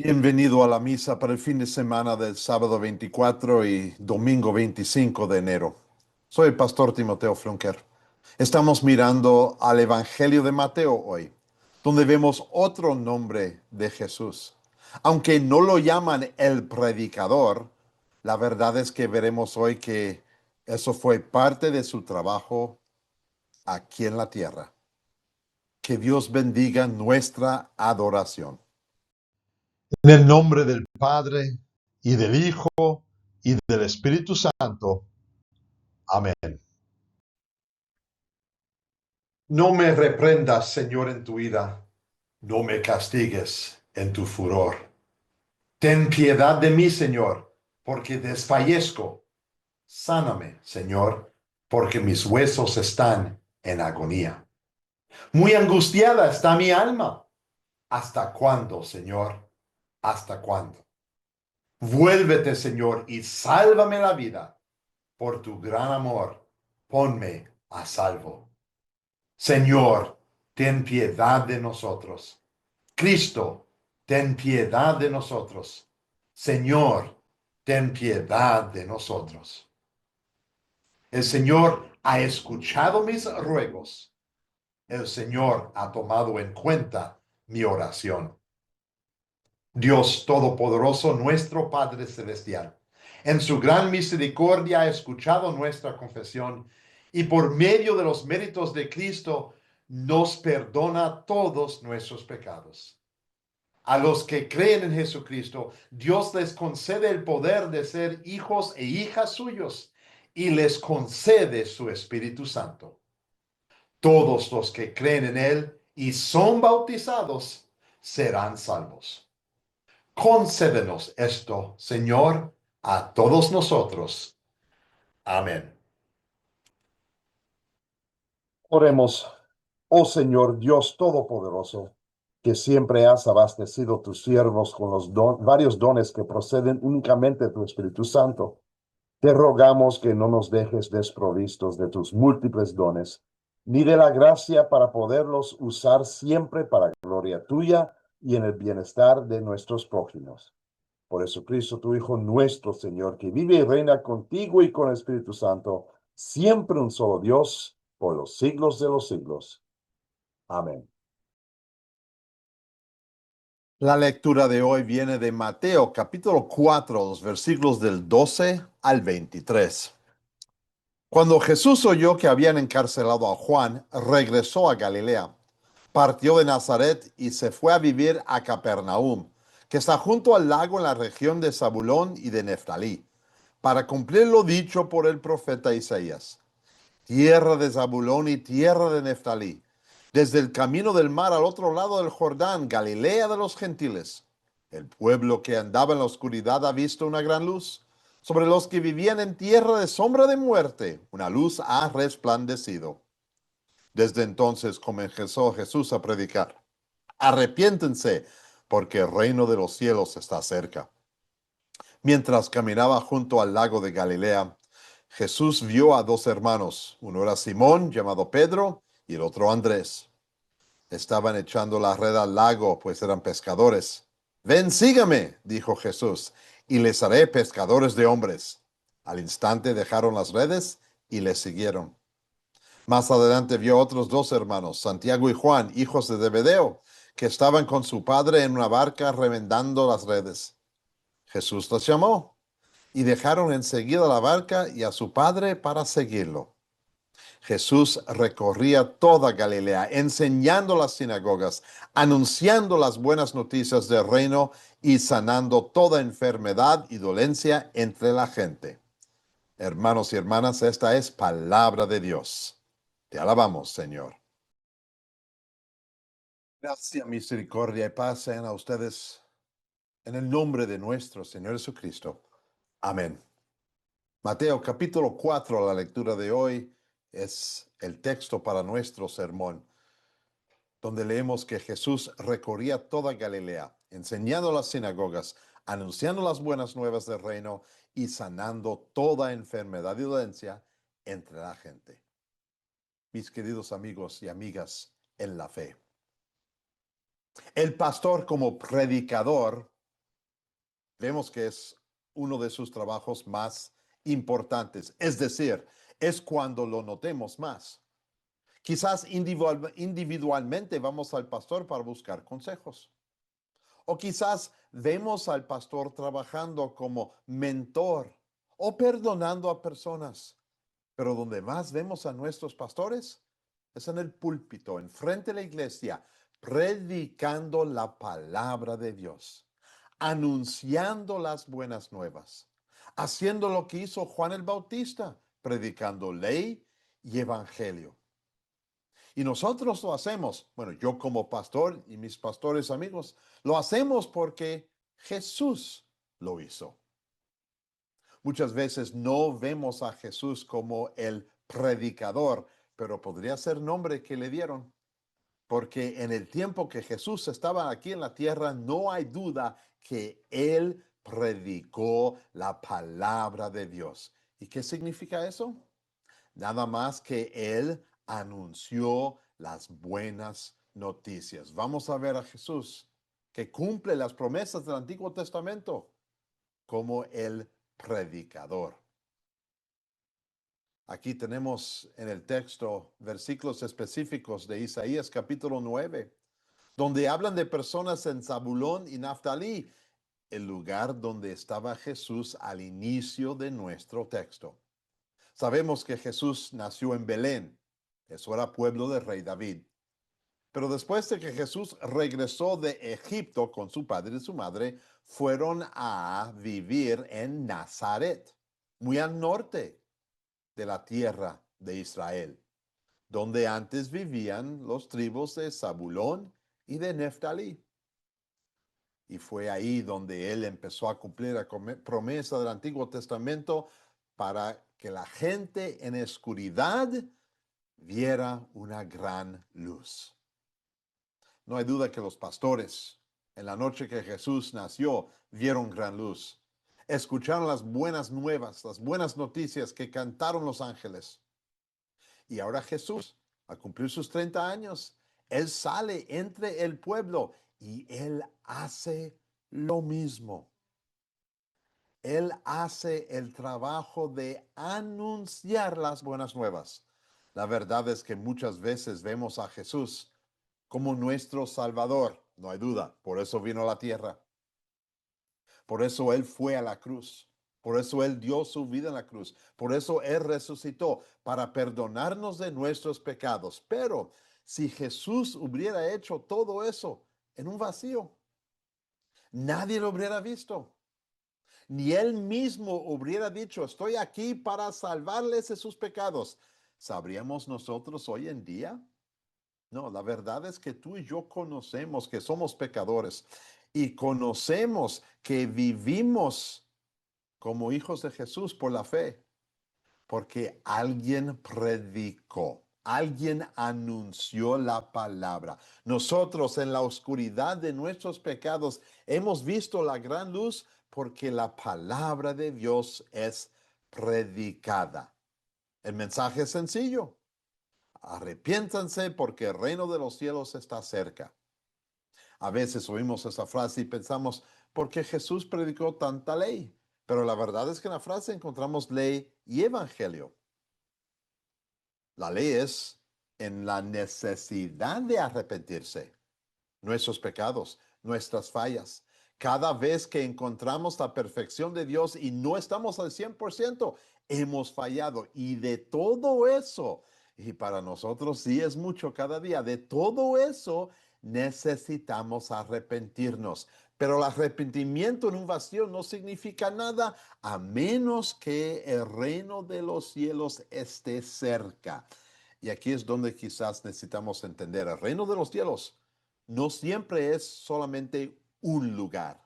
Bienvenido a la misa para el fin de semana del sábado 24 y domingo 25 de enero. Soy el pastor Timoteo Flunker. Estamos mirando al Evangelio de Mateo hoy, donde vemos otro nombre de Jesús. Aunque no lo llaman el predicador, la verdad es que veremos hoy que eso fue parte de su trabajo aquí en la tierra. Que Dios bendiga nuestra adoración. En el nombre del Padre, y del Hijo, y del Espíritu Santo. Amén. No me reprendas, Señor, en tu ira, no me castigues en tu furor. Ten piedad de mí, Señor, porque desfallezco. Sáname, Señor, porque mis huesos están en agonía. Muy angustiada está mi alma. ¿Hasta cuándo, Señor? ¿Hasta cuándo? Vuélvete, Señor, y sálvame la vida. Por tu gran amor, ponme a salvo. Señor, ten piedad de nosotros. Cristo, ten piedad de nosotros. Señor, ten piedad de nosotros. El Señor ha escuchado mis ruegos. El Señor ha tomado en cuenta mi oración. Dios Todopoderoso, nuestro Padre Celestial, en su gran misericordia ha escuchado nuestra confesión y por medio de los méritos de Cristo nos perdona todos nuestros pecados. A los que creen en Jesucristo, Dios les concede el poder de ser hijos e hijas suyos y les concede su Espíritu Santo. Todos los que creen en Él y son bautizados serán salvos. Concédenos esto, Señor, a todos nosotros. Amén. Oremos, oh Señor Dios Todopoderoso, que siempre has abastecido tus siervos con los varios dones que proceden únicamente de tu Espíritu Santo. Te rogamos que no nos dejes desprovistos de tus múltiples dones, ni de la gracia para poderlos usar siempre para gloria tuya y en el bienestar de nuestros prójimos. Por Jesucristo, tu Hijo nuestro Señor, que vive y reina contigo y con el Espíritu Santo, siempre un solo Dios, por los siglos de los siglos. Amén. La lectura de hoy viene de Mateo capítulo 4, los versículos del 12 al 23. Cuando Jesús oyó que habían encarcelado a Juan, regresó a Galilea. Partió de Nazaret y se fue a vivir a Capernaum, que está junto al lago en la región de Zabulón y de Neftalí, para cumplir lo dicho por el profeta Isaías. Tierra de Zabulón y tierra de Neftalí, desde el camino del mar al otro lado del Jordán, Galilea de los gentiles. El pueblo que andaba en la oscuridad ha visto una gran luz. Sobre los que vivían en tierra de sombra de muerte, una luz ha resplandecido. Desde entonces comenzó Jesús a predicar: arrepiéntense, porque el reino de los cielos está cerca. Mientras caminaba junto al lago de Galilea, Jesús vio a dos hermanos. Uno era Simón, llamado Pedro, y el otro Andrés. Estaban echando la red al lago, pues eran pescadores. Ven, sígame, dijo Jesús, y les haré pescadores de hombres. Al instante dejaron las redes y les siguieron. Más adelante vio otros dos hermanos, Santiago y Juan, hijos de Zebedeo, que estaban con su padre en una barca remendando las redes. Jesús los llamó y dejaron enseguida la barca y a su padre para seguirlo. Jesús recorría toda Galilea, enseñando las sinagogas, anunciando las buenas noticias del reino y sanando toda enfermedad y dolencia entre la gente. Hermanos y hermanas, esta es palabra de Dios. Te alabamos, Señor. Gracia, misericordia y paz sean a ustedes en el nombre de nuestro Señor Jesucristo. Amén. Mateo capítulo 4, la lectura de hoy, es el texto para nuestro sermón, donde leemos que Jesús recorría toda Galilea, enseñando las sinagogas, anunciando las buenas nuevas del reino y sanando toda enfermedad y dolencia entre la gente. Mis queridos amigos y amigas en la fe, el pastor como predicador vemos que es uno de sus trabajos más importantes. Es decir, es cuando lo notemos más. Quizás individualmente vamos al pastor para buscar consejos. O quizás vemos al pastor trabajando como mentor o perdonando a personas. Pero donde más vemos a nuestros pastores es en el púlpito, enfrente de la iglesia, predicando la palabra de Dios, anunciando las buenas nuevas, haciendo lo que hizo Juan el Bautista, predicando ley y evangelio. Y nosotros lo hacemos, bueno, yo como pastor y mis pastores amigos, lo hacemos porque Jesús lo hizo. Muchas veces no vemos a Jesús como el predicador, pero podría ser nombre que le dieron, porque en el tiempo que Jesús estaba aquí en la tierra, no hay duda que él predicó la palabra de Dios. ¿Y qué significa eso? Nada más que él anunció las buenas noticias. Vamos a ver a Jesús que cumple las promesas del Antiguo Testamento como el predicador. Aquí tenemos en el texto versículos específicos de Isaías capítulo 9, donde hablan de personas en Zabulón y Naftalí, el lugar donde estaba Jesús al inicio de nuestro texto. Sabemos que Jesús nació en Belén, eso era pueblo del rey David. Pero después de que Jesús regresó de Egipto con su padre y su madre, fueron a vivir en Nazaret, muy al norte de la tierra de Israel, donde antes vivían los tribus de Zabulón y de Neftalí. Y fue ahí donde él empezó a cumplir la promesa del Antiguo Testamento para que la gente en oscuridad viera una gran luz. No hay duda que los pastores, en la noche que Jesús nació, vieron gran luz. Escucharon las buenas nuevas, las buenas noticias que cantaron los ángeles. Y ahora Jesús, al cumplir sus 30 años, él sale entre el pueblo y él hace lo mismo. Él hace el trabajo de anunciar las buenas nuevas. La verdad es que muchas veces vemos a Jesús como nuestro Salvador, no hay duda, por eso vino a la tierra. Por eso Él fue a la cruz. Por eso Él dio su vida en la cruz. Por eso Él resucitó para perdonarnos de nuestros pecados. Pero si Jesús hubiera hecho todo eso en un vacío, nadie lo hubiera visto. Ni Él mismo hubiera dicho, estoy aquí para salvarles de sus pecados. ¿Sabríamos nosotros hoy en día? No, la verdad es que tú y yo conocemos que somos pecadores y conocemos que vivimos como hijos de Jesús por la fe, porque alguien predicó, alguien anunció la palabra. Nosotros en la oscuridad de nuestros pecados hemos visto la gran luz porque la palabra de Dios es predicada. El mensaje es sencillo. Arrepiéntanse porque el reino de los cielos está cerca. A veces oímos esa frase y pensamos, ¿por qué Jesús predicó tanta ley? Pero la verdad es que en la frase encontramos ley y evangelio. La ley es en la necesidad de arrepentirse, nuestros pecados, nuestras fallas. Cada vez que encontramos la perfección de Dios y no estamos al 100%, hemos fallado. Y de todo eso, y para nosotros sí es mucho cada día, de todo eso necesitamos arrepentirnos. Pero el arrepentimiento en un vacío no significa nada a menos que el reino de los cielos esté cerca. Y aquí es donde quizás necesitamos entender, el reino de los cielos no siempre es solamente un lugar.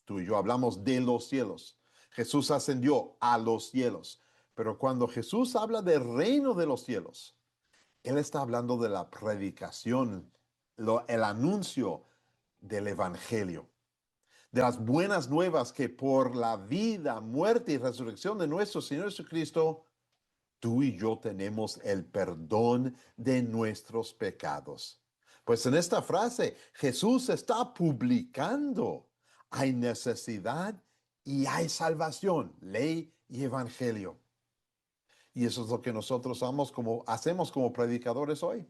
Tú y yo hablamos de los cielos. Jesús ascendió a los cielos. Pero cuando Jesús habla del reino de los cielos, Él está hablando de la predicación, el anuncio del evangelio, de las buenas nuevas que por la vida, muerte y resurrección de nuestro Señor Jesucristo, tú y yo tenemos el perdón de nuestros pecados. Pues en esta frase, Jesús está publicando, hay necesidad y hay salvación, ley y evangelio. Y eso es lo que nosotros hacemos como predicadores hoy.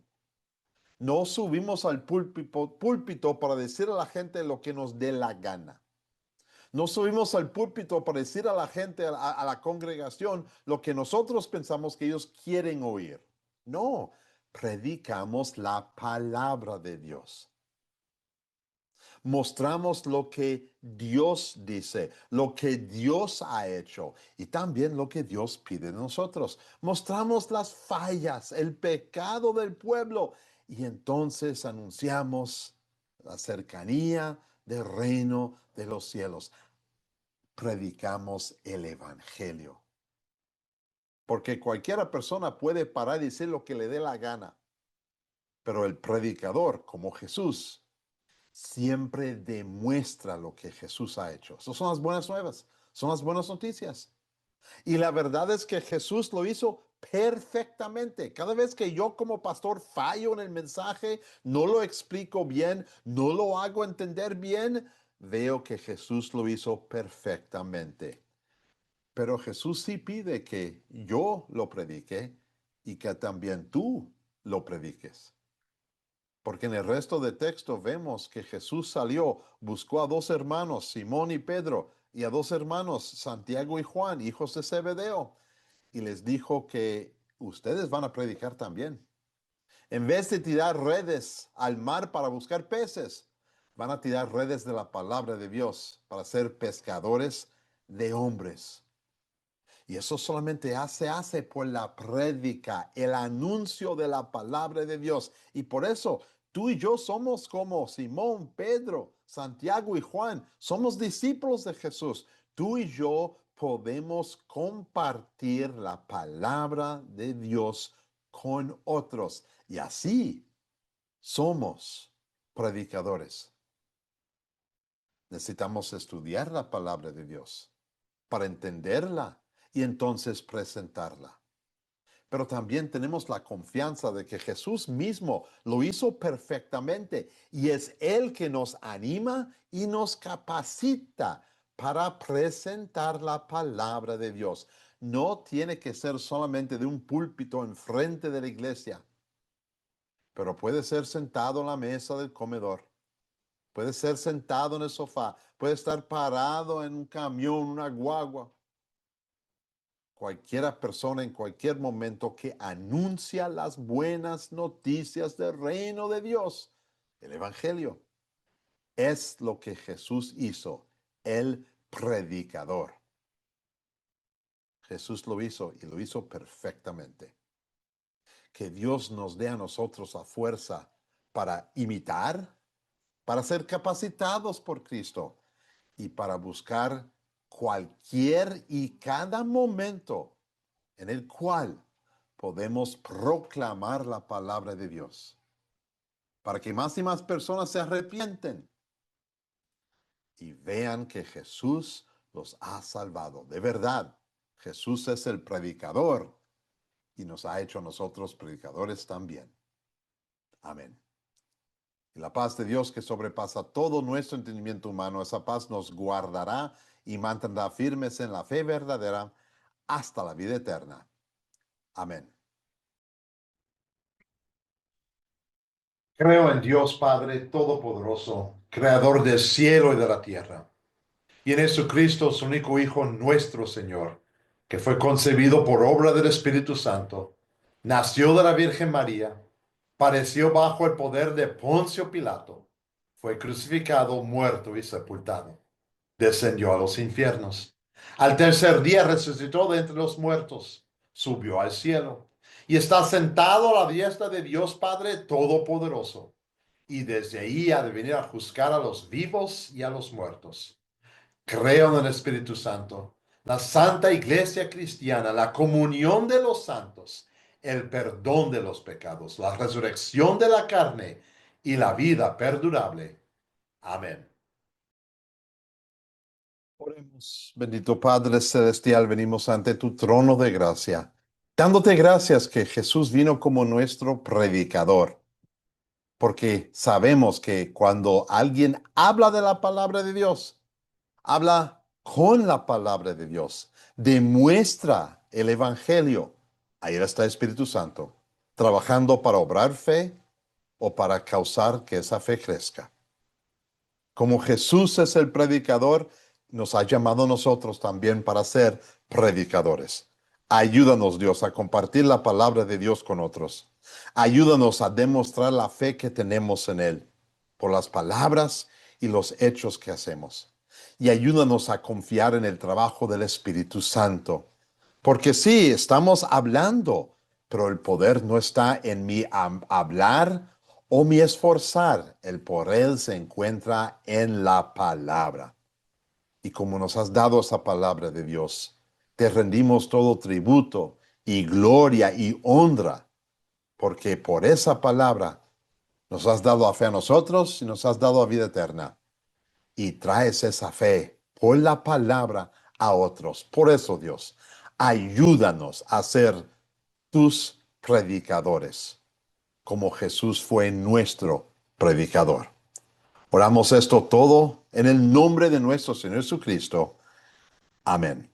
No subimos al púlpito para decir a la gente lo que nos dé la gana. No subimos al púlpito para decir a la gente, a la congregación, lo que nosotros pensamos que ellos quieren oír. No, predicamos la palabra de Dios. Mostramos lo que Dios dice, lo que Dios ha hecho y también lo que Dios pide de nosotros. Mostramos las fallas, el pecado del pueblo y entonces anunciamos la cercanía del reino de los cielos. Predicamos el evangelio. Porque cualquiera persona puede parar y decir lo que le dé la gana. Pero el predicador, como Jesús, siempre demuestra lo que Jesús ha hecho. Esas son las buenas nuevas, son las buenas noticias. Y la verdad es que Jesús lo hizo perfectamente. Cada vez que yo como pastor fallo en el mensaje, no lo explico bien, no lo hago entender bien, veo que Jesús lo hizo perfectamente. Pero Jesús sí pide que yo lo predique y que también tú lo prediques. Porque en el resto del texto vemos que Jesús salió, buscó a dos hermanos, Simón y Pedro, y a dos hermanos, Santiago y Juan, hijos de Zebedeo, y les dijo que ustedes van a predicar también. En vez de tirar redes al mar para buscar peces, van a tirar redes de la palabra de Dios para ser pescadores de hombres. Y eso solamente se hace por la prédica, el anuncio de la palabra de Dios. Y por eso tú y yo somos como Simón, Pedro, Santiago y Juan. Somos discípulos de Jesús. Tú y yo podemos compartir la palabra de Dios con otros. Y así somos predicadores. Necesitamos estudiar la palabra de Dios para entenderla y entonces presentarla. Pero también tenemos la confianza de que Jesús mismo lo hizo perfectamente y es Él que nos anima y nos capacita para presentar la palabra de Dios. No tiene que ser solamente de un púlpito enfrente de la iglesia, pero puede ser sentado en la mesa del comedor. Puede ser sentado en el sofá, puede estar parado en un camión, una guagua. Cualquiera persona en cualquier momento que anuncia las buenas noticias del reino de Dios, el Evangelio, es lo que Jesús hizo, el predicador. Jesús lo hizo y lo hizo perfectamente. Que Dios nos dé a nosotros la fuerza para imitar, para ser capacitados por Cristo y para buscar cualquier y cada momento en el cual podemos proclamar la palabra de Dios, para que más y más personas se arrepienten y vean que Jesús los ha salvado. De verdad, Jesús es el predicador y nos ha hecho a nosotros predicadores también. Amén. Y la paz de Dios que sobrepasa todo nuestro entendimiento humano, esa paz nos guardará y mantendrá firmes en la fe verdadera hasta la vida eterna. Amén. Creo en Dios Padre Todopoderoso, Creador del cielo y de la tierra, y en Jesucristo, su único Hijo, nuestro Señor, que fue concebido por obra del Espíritu Santo, nació de la Virgen María, padeció bajo el poder de Poncio Pilato, fue crucificado, muerto y sepultado, descendió a los infiernos. Al tercer día resucitó de entre los muertos, subió al cielo y está sentado a la diestra de Dios Padre Todopoderoso. Y desde ahí ha de venir a juzgar a los vivos y a los muertos. Creo en el Espíritu Santo, la Santa Iglesia Cristiana, la comunión de los santos, el perdón de los pecados, la resurrección de la carne y la vida perdurable. Amén. Oremos. Bendito Padre Celestial, venimos ante tu trono de gracia, dándote gracias que Jesús vino como nuestro predicador, porque sabemos que cuando alguien habla de la palabra de Dios, Habla con la palabra de Dios. Demuestra el Evangelio. Ahí está el Espíritu Santo, trabajando para obrar fe o para causar que esa fe crezca. Como Jesús es el predicador, nos ha llamado a nosotros también para ser predicadores. Ayúdanos, Dios, a compartir la palabra de Dios con otros. Ayúdanos a demostrar la fe que tenemos en Él por las palabras y los hechos que hacemos. Y ayúdanos a confiar en el trabajo del Espíritu Santo. Porque sí, estamos hablando, pero el poder no está en mi hablar o mi esforzar. El poder se encuentra en la palabra. Y como nos has dado esa palabra de Dios, te rendimos todo tributo y gloria y honra, porque por esa palabra nos has dado a fe a nosotros y nos has dado a vida eterna. Y traes esa fe por la palabra a otros. Por eso, Dios, ayúdanos a ser tus predicadores, como Jesús fue nuestro predicador. Oramos esto todo en el nombre de nuestro Señor Jesucristo. Amén.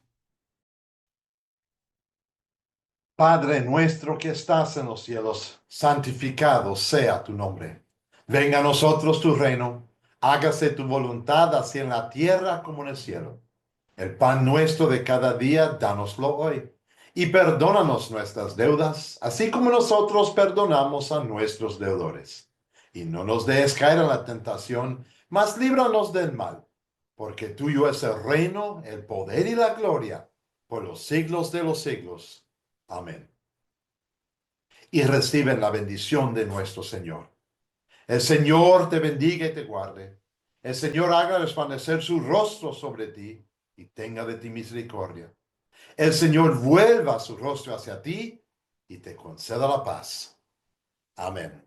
Padre nuestro que estás en los cielos, santificado sea tu nombre. Venga a nosotros tu reino, hágase tu voluntad así en la tierra como en el cielo. El pan nuestro de cada día, dánoslo hoy. Y perdónanos nuestras deudas, así como nosotros perdonamos a nuestros deudores. Y no nos dejes caer en la tentación, mas líbranos del mal. Porque tuyo es el reino, el poder y la gloria, por los siglos de los siglos. Amén. Y reciben la bendición de nuestro Señor. El Señor te bendiga y te guarde. El Señor haga resplandecer su rostro sobre ti y tenga de ti misericordia. El Señor vuelva su rostro hacia ti y te conceda la paz. Amén.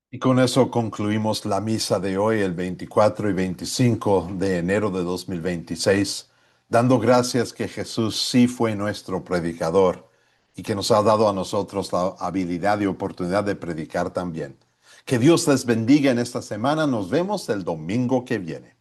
Y con eso concluimos la misa de hoy, el 24 y 25 de enero de 2026, dando gracias que Jesús sí fue nuestro predicador y que nos ha dado a nosotros la habilidad y oportunidad de predicar también. Que Dios les bendiga en esta semana. Nos vemos el domingo que viene.